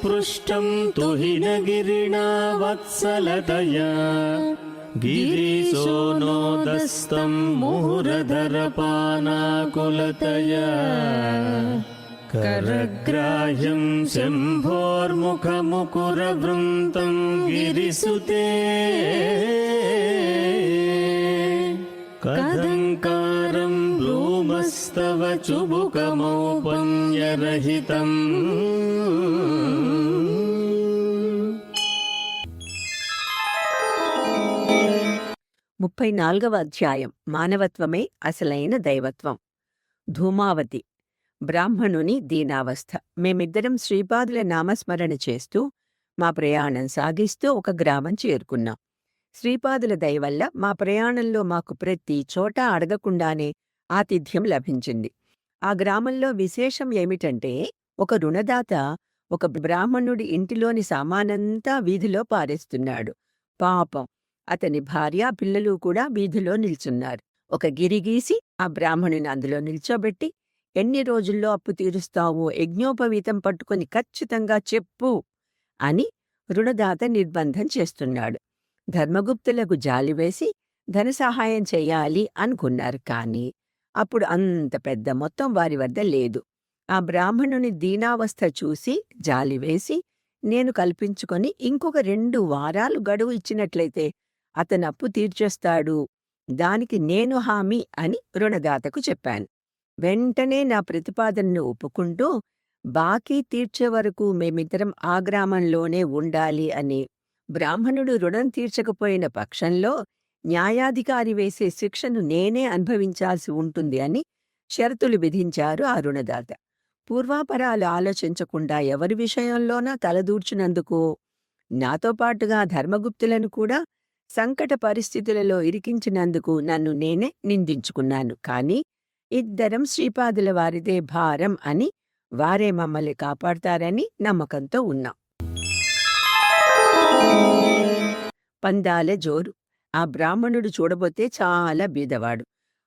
पृष्ठं तुहिनगिरिणा वत्सलतया गिरीशोनोदस्तं मुहुरधरपानाकुलतया करग्राह्यं शम्भोर्मुखमुकुरवृन्तं गिरिसुते कदङ्कारं ब्रूमस्तव चुबुकमौपन्यरहितम् 34వ అధ్యాయం మానవత్వమే అసలైన దైవత్వం. ధూమావతి. బ్రాహ్మణుని దీనావస్థ. మేమిద్దరం శ్రీపాదుల నామస్మరణ చేస్తూ మా ప్రయాణం సాగిస్తూ ఒక గ్రామం చేరుకున్నాం. శ్రీపాదుల దయవల్ల మా ప్రయాణంలో మాకు ప్రతి చోట అడగకుండానే ఆతిథ్యం లభించింది. ఆ గ్రామంలో విశేషం ఏమిటంటే, ఒక రుణదాత ఒక బ్రాహ్మణుడి ఇంటిలోని సామానంతా వీధిలో పారేస్తున్నాడు. పాపం, అతని భార్య పిల్లలు కూడా వీధిలో నిల్చున్నారు. ఒక గిరి గీసి ఆ బ్రాహ్మణుని అందులో నిల్చోబెట్టి, ఎన్ని రోజుల్లో అప్పు తీరుస్తావో యజ్ఞోపవీతం పట్టుకొని ఖచ్చితంగా చెప్పు అని రుణదాత నిర్బంధం చేస్తున్నాడు. ధర్మగుప్తులకు జాలివేసి ధన సహాయం చెయ్యాలి అనుకున్నారు. కాని అప్పుడు అంత పెద్ద మొత్తం వారి వద్ద లేదు. ఆ బ్రాహ్మణుని దీనావస్థ చూసి జాలివేసి నేను కల్పించుకొని ఇంకొక 2 వారాలు గడువు ఇచ్చినట్లయితే అతను అప్పు తీర్చేస్తాడు, దానికి నేను హామీ అని రుణదాతకు చెప్పాను. వెంటనే నా ప్రతిపాదనను ఒప్పుకుంటూ బాకీ తీర్చే వరకు మేమిద్దరం ఆ గ్రామంలోనే ఉండాలి అని, బ్రాహ్మణుడు రుణం తీర్చకపోయిన పక్షంలో న్యాయాధికారి వేసే శిక్షను నేనే అనుభవించాల్సి ఉంటుంది అని షరతులు విధించారు ఆ రుణదాత. పూర్వాపరాలు ఆలోచించకుండా ఎవరి విషయంలోనా తలదూర్చినందుకు, నాతో పాటుగా ధర్మగుప్తులను కూడా సంకట పరిస్థితులలో ఇరికించినందుకు నన్ను నేనే నిందించుకున్నాను. కాని ఇద్దరం శ్రీపాదుల వారిదే భారం అని, వారే మమ్మల్ని కాపాడతారని నమ్మకంతో ఉన్నాం. పందాల జోరు. ఆ బ్రాహ్మణుడు చూడబోతే చాలా బీదవాడు.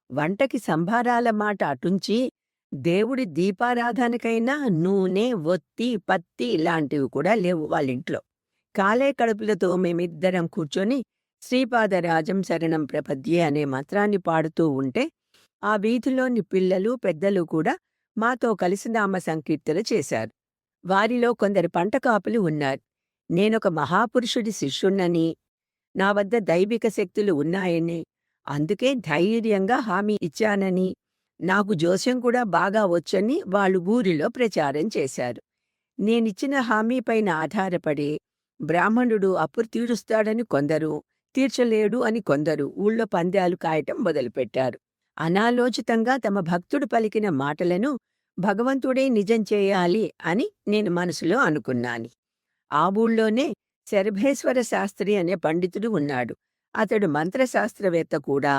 వంటకి సంభారాల మాట అటుంచి దేవుడి దీపారాధనకైనా నూనె, ఒత్తి, పత్తి ఇలాంటివి కూడా లేవు వాళ్ళింట్లో. కాలే కడుపులతో మేమిద్దరం కూర్చొని శ్రీపాదరాజం శరణం ప్రపద్యే అనే మంత్రాన్ని పాడుతూ ఉంటే ఆ వీధిలోని పిల్లలు పెద్దలు కూడా మాతో కలిసి నామ సంకీర్తన చేశారు. వారిలో కొందరు పంటకాపులు ఉన్నారు. నేనొక మహాపురుషుడి శిష్యున్నని, నా వద్ద దైవిక శక్తులు ఉన్నాయని, అందుకే ధైర్యంగా హామీ ఇచ్చానని, నాకు జోస్యం కూడా బాగా వచ్చని వాళ్ళు ఊరిలో ప్రచారం చేశారు. నేనిచ్చిన హామీపైన ఆధారపడి బ్రాహ్మణుడు అప్పు తీరుస్తాడని కొందరు, తీర్చలేడు అని కొందరు ఊళ్ళో పందాలు కాయటం మొదలుపెట్టారు. అనాలోచితంగా తమ భక్తుడు పలికిన మాటలను భగవంతుడే నిజం చేయాలి అని నేను మనసులో అనుకున్నాను. ఆ ఊళ్ళోనే శరభేశ్వర శాస్త్రి అనే పండితుడు ఉన్నాడు. అతడు మంత్రశాస్త్రవేత్త కూడా.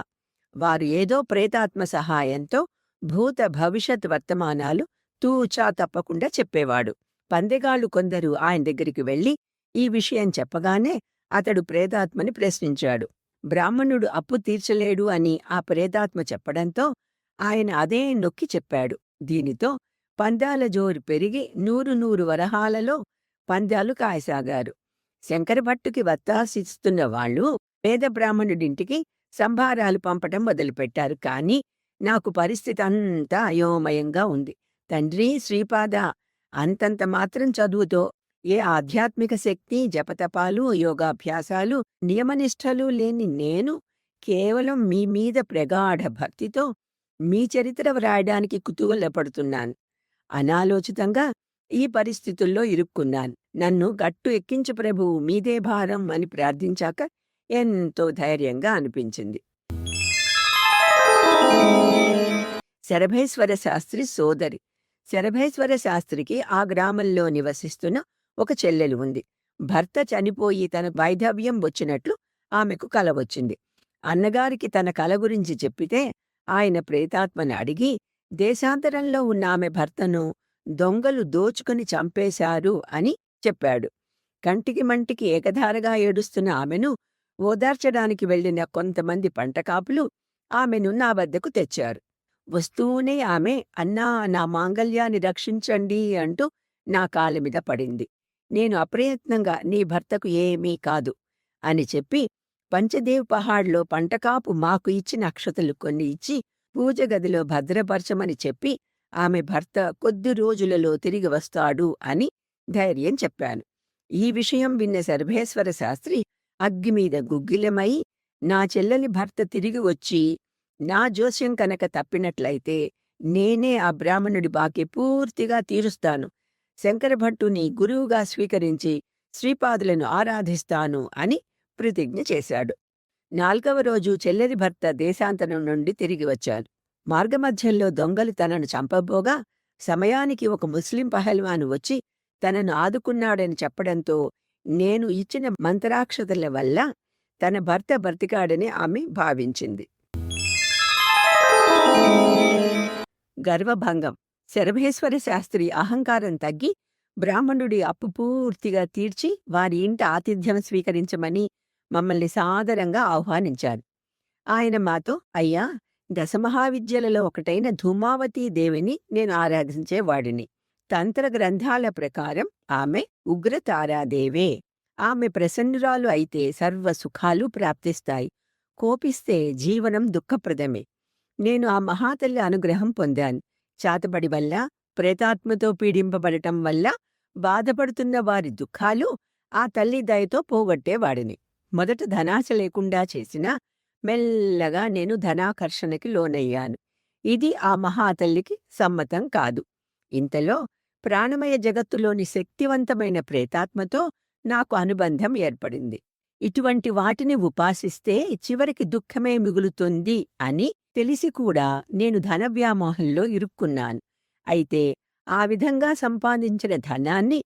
వారు ఏదో ప్రేతాత్మ సహాయంతో భూత భవిష్యత్ వర్తమానాలు తూచా తప్పకుండా చెప్పేవాడు. పందెగాళ్లు కొందరు ఆయన దగ్గరికి వెళ్లి ఈ విషయం చెప్పగానే అతడు ప్రేతాత్మని ప్రశ్నించాడు. బ్రాహ్మణుడు అప్పు తీర్చలేడు అని ఆ ప్రేతాత్మ చెప్పడంతో ఆయన అదే నొక్కి చెప్పాడు. దీనితో పందాల జోరు పెరిగి 100 వరహాలలో పందాలు కాయసాగారు. శంకరభట్టుకి వత్తాసిస్తున్న వాళ్ళు పేద బ్రాహ్మణుడింటికి సంభారాలు పంపటం మొదలుపెట్టారు. కాని నాకు పరిస్థితి అంతా అయోమయంగా ఉంది. తండ్రి శ్రీపాద, అంతంత మాత్రం చదువుతో ఏ ఆధ్యాత్మిక శక్తి, జపతపాలు, యోగాభ్యాసాలు, నియమనిష్టలు లేని నేను కేవలం మీ మీద ప్రగాఢ భక్తితో మీ చరిత్ర వ్రాయడానికి కుతూహలపడుతున్నాను. అనాలోచితంగా ఈ పరిస్థితుల్లో ఇరుక్కున్నాను. నన్ను గట్టు ఎక్కించు ప్రభువు, మీదే భారం అని ప్రార్థించాక ఎంతో ధైర్యంగా అనిపించింది. శరభేశ్వర శాస్త్రి సోదరి. శరభేశ్వర శాస్త్రికి ఆ గ్రామంలో నివసిస్తున్న ఒక చెల్లెలు ఉంది. భర్త చనిపోయి తన వైధవ్యం వచ్చినట్లు ఆమెకు కల వచ్చింది. అన్నగారికి తన కల గురించి చెప్పితే ఆయన ప్రేతాత్మని అడిగి దేశాంతరంలో ఉన్న ఆమె భర్తను దొంగలు దోచుకుని చంపేశారు అని చెప్పాడు. కంటికి మంటికి ఏకధారగా ఏడుస్తున్న ఆమెను ఓదార్చడానికి వెళ్లిన కొంతమంది పంటకాపులు ఆమెను నా వద్దకు తెచ్చారు. వస్తూనే ఆమె, అన్నా, నా మాంగల్యాన్ని రక్షించండి అంటూ నా కాళ్ళ మీద పడింది. నేను అప్రయత్నంగా నీ భర్తకు ఏమీ కాదు అని చెప్పి పంచదేవ్ పహాడ్లో పంటకాపు మాకు ఇచ్చిన అక్షతలు కొన్ని ఇచ్చి పూజ గదిలో భద్రపరచమని చెప్పి ఆమె భర్త కొద్ది రోజులలో తిరిగి వస్తాడు అని ధైర్యం చెప్పాను. ఈ విషయం విన్న సర్వేశ్వర శాస్త్రి అగ్గిమీద గుగ్గిలమై, నా చెల్లెలి భర్త తిరిగి వచ్చి నా జోస్యం కనుక తప్పినట్లయితే నేనే ఆ బ్రాహ్మణుడి బాకీ పూర్తిగా తీరుస్తాను, శంకరభట్టుని గురువుగా స్వీకరించి శ్రీపాదులను ఆరాధిస్తాను అని ప్రతిజ్ఞ చేశాడు. 4వ రోజు చెల్లెలి భర్త దేశాంతరం నుండి తిరిగి వచ్చాడు. మార్గమధ్యంలో దొంగలు తనను చంపబోగా సమయానికి ఒక ముస్లిం పహల్వాను వచ్చి తనను ఆదుకున్నాడని చెప్పడంతో నేను ఇచ్చిన మంత్రాక్షతల వల్ల తన భర్త బ్రతికాడని ఆమె భావించింది. గర్వభంగం. శరభేశ్వర శాస్త్రి అహంకారం తగ్గి బ్రాహ్మణుడి అప్పు పూర్తిగా తీర్చి వారి ఇంట ఆతిథ్యం స్వీకరించమని మమ్మల్ని సాదరంగా ఆహ్వానించారు. ఆయన మాతో, అయ్యా, దశమహావిద్యలలో ఒకటైన ధూమావతీ దేవిని నేను ఆరాధించేవాడిని. తంత్ర గ్రంథాల ప్రకారం ఆమె ఉగ్రతారాదేవే. ఆమె ప్రసన్నురాలు అయితే సర్వ సుఖాలు ప్రాప్తిస్తాయి, కోపిస్తే జీవనం దుఃఖప్రదమే. నేను ఆ మహాతల్లి అనుగ్రహం పొందాను. చాతబడి వల్ల, ప్రేతాత్మతో పీడింపబడటం వల్ల బాధపడుతున్న వారి దుఃఖాలు ఆ తల్లి దయతో పోగొట్టేవాడిని. మొదట ధనాశ లేకుండా చేసినా మెల్లగా నేను ధనాకర్షణకి లోనయ్యాను. ఇది ఆ మహాతల్లికి సమ్మతం కాదు. ఇంతలో ప్రాణమయ జగత్తులోని శక్తివంతమైన ప్రేతాత్మతో నాకు అనుబంధం ఏర్పడింది. ఇటువంటి వాటిని ఉపాసిస్తే చివరికి దుఃఖమే మిగులుతుంది అని తెలిసి కూడా నేను ధనవ్యామోహంలో ఇరుక్కున్నాను. అయితే ఆ విధంగా సంపాదించిన ధనాన్ని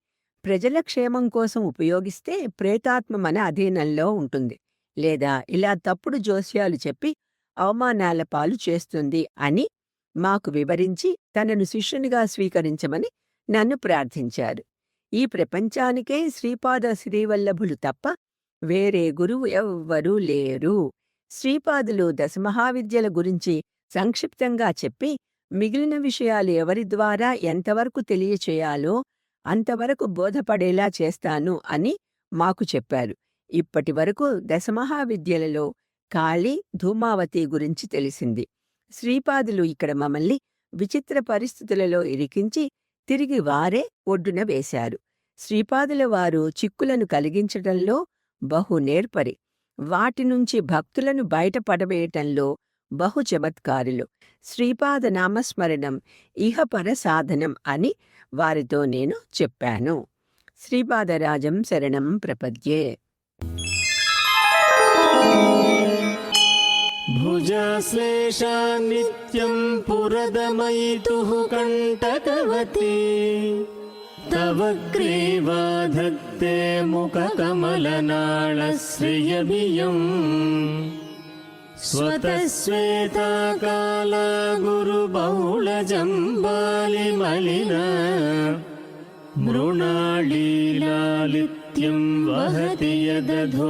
ప్రజల క్షేమం కోసం ఉపయోగిస్తే ప్రేతాత్మ మన అధీనంలో ఉంటుంది, లేదా ఇలా తప్పుడు జోస్యాలు చెప్పి అవమానాల పాలు చేస్తుంది అని మాకు వివరించి తనను శిష్యునిగా స్వీకరించమని నన్ను ప్రార్థించారు. ఈ ప్రపంచానికే శ్రీపాద శ్రీవల్లభులు తప్ప వేరే గురువు ఎవ్వరూ లేరు. శ్రీపాదులు దశమహావిద్యల గురించి సంక్షిప్తంగా చెప్పి మిగిలిన విషయాలు ఎవరి ద్వారా ఎంతవరకు తెలియచేయాలో అంతవరకు బోధపడేలా చేస్తాను అని మాకు చెప్పారు. ఇప్పటి వరకు దశమహావిద్యలలో కాళీ, ధూమావతి గురించి తెలిసింది. శ్రీపాదులు ఇక్కడ మమ్మల్ని విచిత్ర పరిస్థితులలో ఇరికించి తిరిగి వారే ఒడ్డున వేశారు. శ్రీపాదుల వారు చిక్కులను కలిగించటంలో బహు నేర్పరి. వాటి నుంచి భక్తులను బయటపడవేయటంలో బహు చమత్కారులు. శ్రీపాద నామస్మరణం ఇహపర సాధనం అని వారితో నేను చెప్పాను. శ్రీపాదరాజం శరణం ప్రపద్యే. భుజశ్లేషా నిత్యం పురదమయితుః కంటకవతి తవ గ్రీవాధత్తే ముఖకమలనాళశ్రియభియం స్వతశ్వేతా కాలా గురుబహుళజంబాలిమలినా మృణాళీలాలిత్యం వహతి యదధోహారలతికా